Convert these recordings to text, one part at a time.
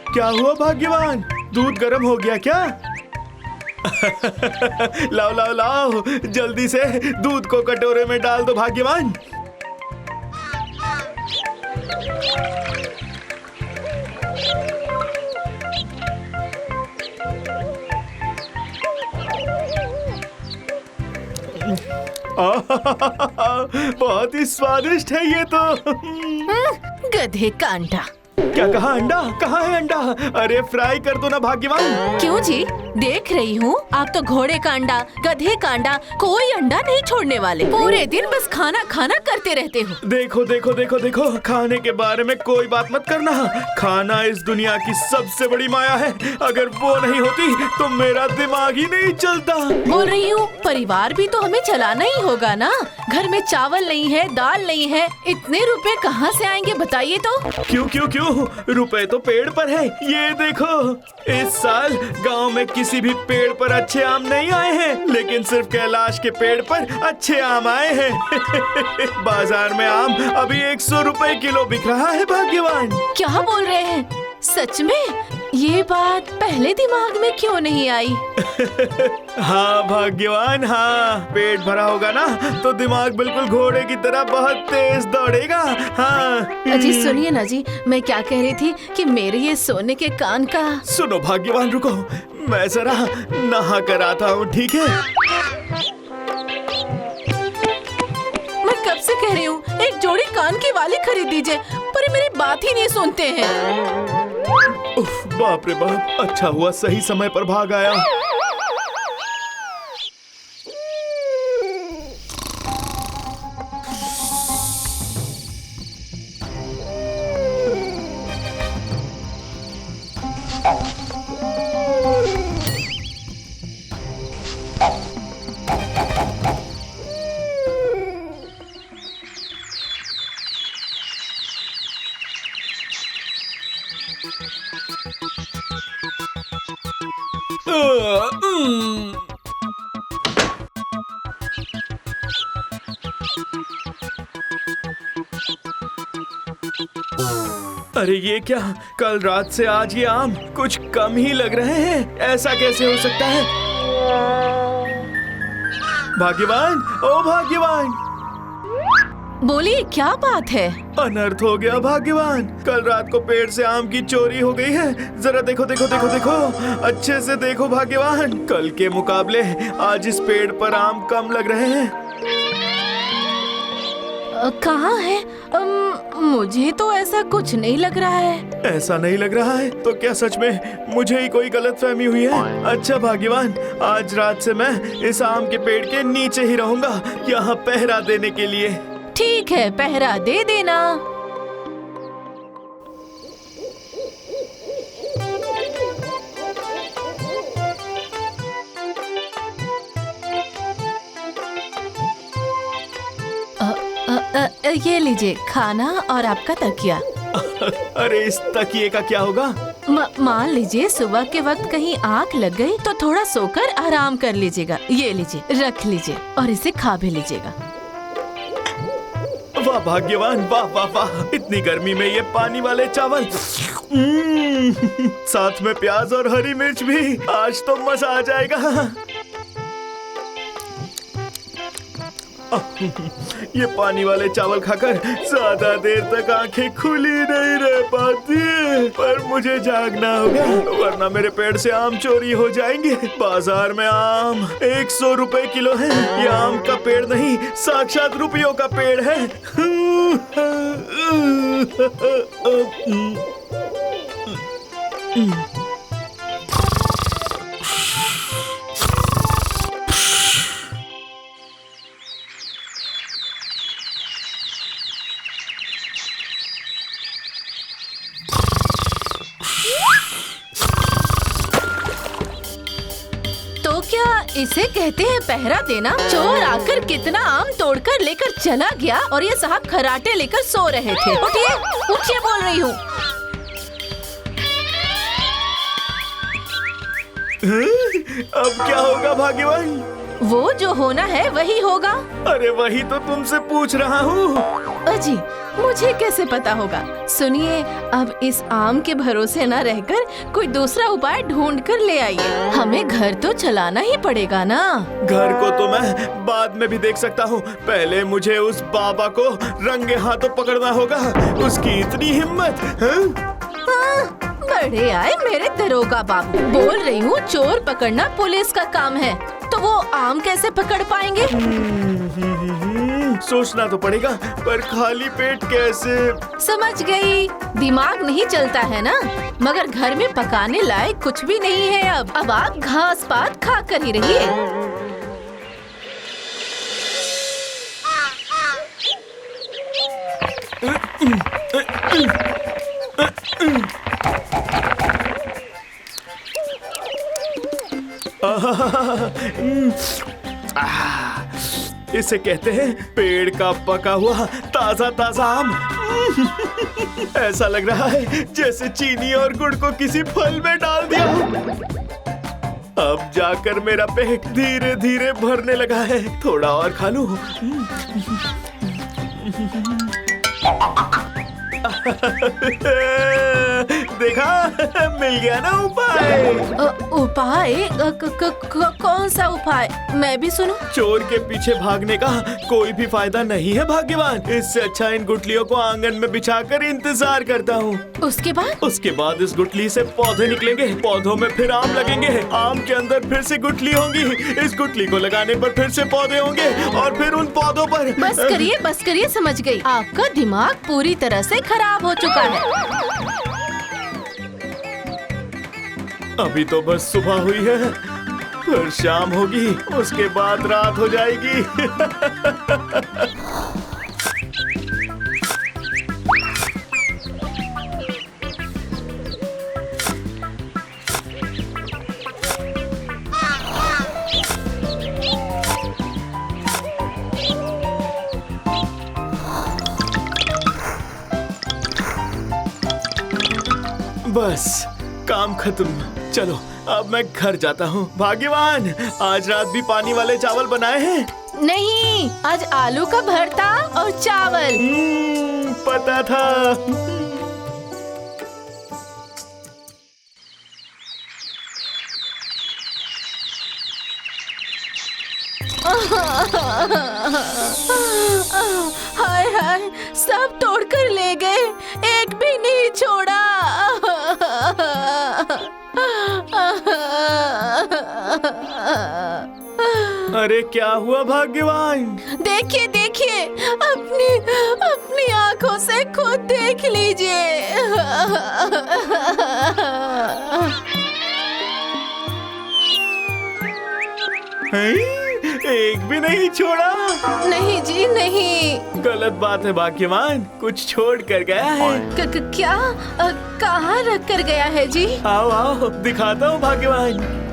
क्या हुआ भाग्यवान, दूध गर्म हो गया क्या? लाओ लाओ लाओ, जल्दी से दूध को कटोरे में डाल दो भाग्यवान। बहुत ही स्वादिष्ट है ये तो। गधे का अंडा। क्या कहा? अंडा? कहाँ है अंडा? अरे फ्राई कर दो ना भाग्यवान। क्यों जी, देख रही हूँ आप तो घोड़े का अंडा, गधे का अंडा, कोई अंडा नहीं छोड़ने वाले। पूरे दिन बस खाना खाना करते रहते हो। देखो देखो देखो देखो, खाने के बारे में कोई बात मत करना। खाना इस दुनिया की सबसे बड़ी माया है। अगर वो नहीं होती तो मेरा दिमाग ही नहीं चलता। बोल रही हूँ, परिवार भी तो हमें चलाना ही होगा ना। घर में चावल नहीं है, दाल नहीं है, इतने रुपए कहाँ से आएंगे बताइए तो। क्यों क्यों क्यों, रुपए तो पेड़ पर है। ये देखो, इस साल गांव में किसी भी पेड़ पर अच्छे आम नहीं आए हैं, लेकिन सिर्फ कैलाश के पेड़ पर अच्छे आम आए हैं। बाजार में आम अभी 100 रुपए किलो बिक रहा है भाग्यवान। क्या बोल रहे हैं? सच में? ये बात पहले दिमाग में क्यों नहीं आई? हाँ भाग्यवान, हाँ, पेट भरा होगा ना तो दिमाग बिल्कुल घोड़े की तरह बहुत तेज दौड़ेगा। हाँ अजी सुनिए ना जी, मैं क्या कह रही थी कि मेरे ये सोने के कान का। सुनो भाग्यवान, रुको, मैं जरा नहा कर आता हूँ, ठीक है? मैं कब से कह रही हूँ एक जोड़ी कान की वाली खरीद दीजिए, पर ये मेरी बात ही नहीं सुनते हैं। उफ, बाप रे बाप, अच्छा हुआ सही समय पर भाग आया। अरे ये क्या, कल रात से आज ये आम कुछ कम ही लग रहे हैं। ऐसा कैसे हो सकता है? भाग्यवान, ओ भाग्यवान, बोलिए क्या बात है? अनर्थ हो गया भाग्यवान। कल रात को पेड़ से आम की चोरी हो गई है। जरा देखो देखो देखो देखो, अच्छे से देखो भाग्यवान। कल के मुकाबले आज इस पेड़ पर आम कम लग रहे हैं। कहाँ है? मुझे तो ऐसा कुछ नहीं लग रहा है। ऐसा नहीं लग रहा है तो क्या सच में मुझे ही कोई गलतफहमी हुई है? अच्छा भाग्यवान, आज रात से मैं इस आम के पेड़ के नीचे ही रहूंगा, यहाँ पहरा देने के लिए। ठीक है, पहरा दे देना। ये लीजिए खाना और आपका तकिया। अरे इस तकिए का क्या होगा? मान लीजिए सुबह के वक्त कहीं आँख लग गई तो थोड़ा सोकर आराम कर लीजिएगा। ये लीजिए, रख लीजिए और इसे खा भी लीजिएगा। वाह भाग्यवान, वाह वाह वाह, इतनी गर्मी में ये पानी वाले चावल, साथ में प्याज और हरी मिर्च भी। आज तो मजा आ जाएगा। ये पानी वाले चावल खाकर ज्यादा देर तक आंखें खुली नहीं रह पाती, पर मुझे जागना होगा वरना मेरे पेड़ से आम चोरी हो जाएंगे। बाजार में आम 100 रुपए किलो है। ये आम का पेड़ नहीं, साक्षात रुपयों का पेड़ है। इसे कहते हैं पहरा देना। चोर आकर कितना आम तोड़कर लेकर चला गया और ये साहब खराटे लेकर सो रहे थे। उठिए, उठिए बोल रही हूँ। अब क्या होगा भाग्यवान? वो जो होना है वही होगा। अरे वही तो तुमसे पूछ रहा हूँ। अजी, मुझे कैसे पता होगा? सुनिए, अब इस आम के भरोसे न रहकर कोई दूसरा उपाय ढूंढ कर ले आइए। हमें घर तो चलाना ही पड़ेगा ना। घर को तो मैं बाद में भी देख सकता हूँ, पहले मुझे उस बाबा को रंगे हाथों पकड़ना होगा। उसकी इतनी हिम्मत है? बड़े आए मेरे दरोगा बाबू। बोल रही हूँ, चोर पकड़ना पुलिस का काम है, तो वो आम कैसे पकड़ पाएंगे? सोचना तो पड़ेगा, पर खाली पेट कैसे? समझ गई, दिमाग नहीं चलता है ना। मगर घर में पकाने लायक कुछ भी नहीं है अब आप घास पात खा कर ही रहिए। इसे कहते हैं पेड़ का पका हुआ ताजा ताजा आम। ऐसा लग रहा है जैसे चीनी और गुड़ को किसी फल में डाल दिया हो। अब जाकर मेरा पेट धीरे धीरे भरने लगा है। थोड़ा और खा लूं। देखा, मिल गया ना उपाय। उपाय? कौन सा उपाय? मैं भी सुनूं। चोर के पीछे भागने का कोई भी फायदा नहीं है भाग्यवान। इससे अच्छा इन गुठलियों को आंगन में बिछाकर इंतजार करता हूँ। उसके बाद? उसके बाद इस गुठली से पौधे निकलेंगे, पौधों में फिर आम लगेंगे, आम के अंदर फिर से गुठली होंगी, इस गुठली को लगाने पर फिर से पौधे होंगे और फिर उन पौधों पर। बस करिए, समझ गई। आपका दिमाग पूरी तरह से खराब हो चुका है। अभी तो बस सुबह हुई है, फिर शाम होगी, उसके बाद रात हो जाएगी। बस काम खत्म। चलो अब मैं घर जाता हूँ। भाग्यवान, आज रात भी पानी वाले चावल बनाए हैं? नहीं, आज आलू का भरता और चावल। पता था। हाय हाय, सब तोड़कर ले गए, एक भी नहीं छोड़ा। अरे क्या हुआ भाग्यवान? देखिए देखिए, अपनी आंखों से खुद देख लीजिए। एक भी नहीं छोड़ा? नहीं जी नहीं। गलत बात है भाग्यवान, कुछ छोड़ कर गया है। क्या? कहाँ रख कर गया है जी? आओ आओ, दिखाता हूँ भाग्यवान।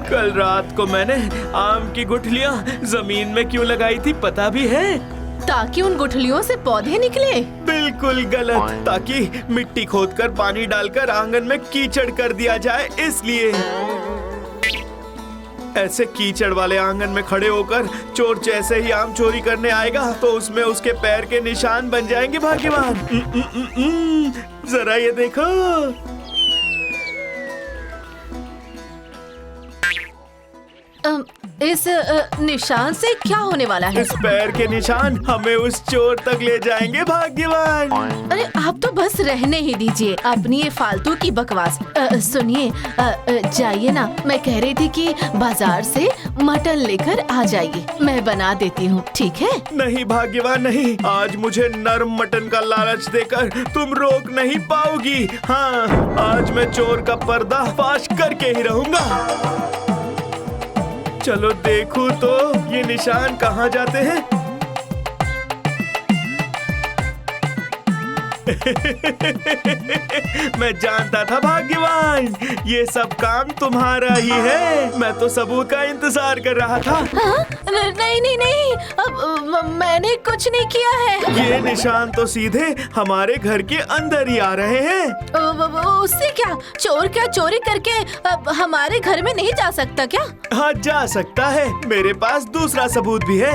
कल रात को मैंने आम की गुठलियाँ जमीन में क्यों लगाई थी पता भी है? ताकि उन गुठलियों से पौधे निकले। बिल्कुल गलत, ताकि मिट्टी खोदकर पानी डालकर आंगन में कीचड़ कर दिया जाए, इसलिए। ऐसे कीचड़ वाले आंगन में खड़े होकर चोर जैसे ही आम चोरी करने आएगा तो उसमें उसके पैर के निशान बन जाएंगे भाग्यवान। जरा ये देखो। इस निशान से क्या होने वाला है? इस पैर के निशान हमें उस चोर तक ले जाएंगे भाग्यवान। अरे आप तो बस रहने ही दीजिए अपनी ये फालतू की बकवास। सुनिए, जाइए ना, मैं कह रही थी कि बाजार से मटन लेकर आ जाइए, मैं बना देती हूँ, ठीक है? नहीं भाग्यवान नहीं, आज मुझे नरम मटन का लालच देकर तुम रोक नहीं पाओगी। हाँ, आज मैं चोर का पर्दा फाश करके ही रहूंगा। चलो देखूं तो ये निशान कहाँ जाते हैं। मैं जानता था भाग्यवान, ये सब काम तुम्हारा ही है। मैं तो सबूत का इंतजार कर रहा था। हाँ? नहीं नहीं नहीं, अब मैंने कुछ नहीं किया है। ये निशान तो सीधे हमारे घर के अंदर ही आ रहे हैं। उससे क्या? चोर क्या चोरी करके अब हमारे घर में नहीं जा सकता क्या? हाँ, जा सकता है। मेरे पास दूसरा सबूत भी है।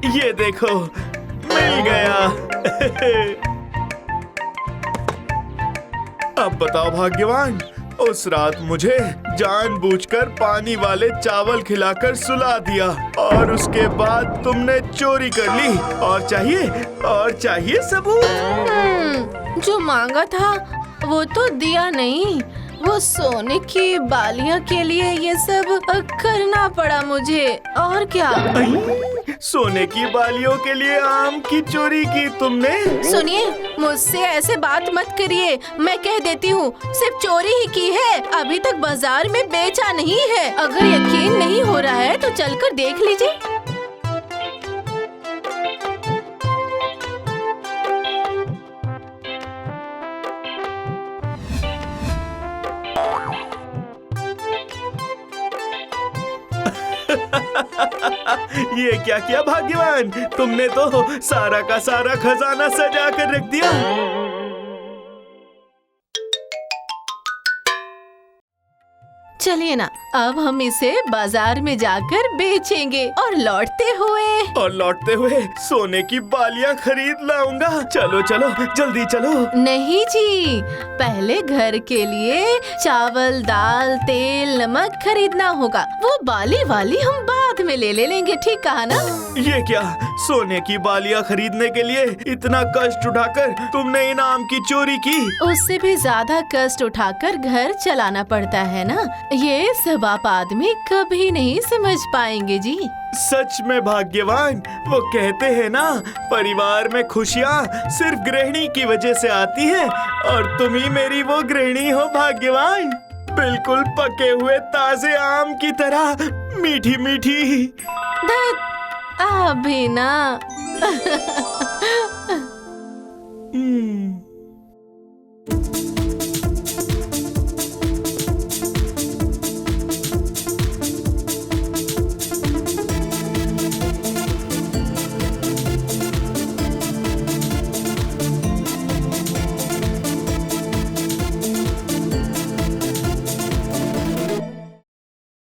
ये देखो, मिल गया। अब बताओ भाग्यवान, उस रात मुझे जानबूझकर पानी वाले चावल खिलाकर सुला दिया और उसके बाद तुमने चोरी कर ली। और चाहिए सबूत। जो मांगा था वो तो दिया नहीं। वो सोने की बालियां के लिए ये सब करना पड़ा मुझे, और क्या। सोने की बालियों के लिए आम की चोरी की तुमने? सुनिए, मुझसे ऐसे बात मत करिए। मैं कह देती हूँ, सिर्फ चोरी ही की है, अभी तक बाजार में बेचा नहीं है। अगर यकीन नहीं हो रहा है तो चलकर देख लीजिए। ये क्या किया भाग्यवान, तुमने तो सारा का सारा खजाना सजा कर रख दिया। चलिए ना, अब हम इसे बाजार में जाकर बेचेंगे और लौटते हुए सोने की बालियां खरीद लाऊंगा। चलो चलो, जल्दी चलो। नहीं जी, पहले घर के लिए चावल, दाल, तेल, नमक खरीदना होगा। वो बाली वाली हम बाद में ले लेंगे, ठीक कहा ना? ये क्या, सोने की बालियां खरीदने के लिए इतना कष्ट उठाकर तुमने इनाम की चोरी की? उससे भी ज्यादा कष्ट उठाकर घर चलाना पड़ता है ना। ये सब आप आदमी कभी नहीं समझ पाएंगे जी। सच में भाग्यवान, वो कहते हैं ना, परिवार में खुशियाँ सिर्फ गृहिणी की वजह से आती हैं, और तुम ही मेरी वो गृहिणी हो भाग्यवान। बिल्कुल पके हुए ताजे आम की तरह, मीठी मीठी। अभी ना।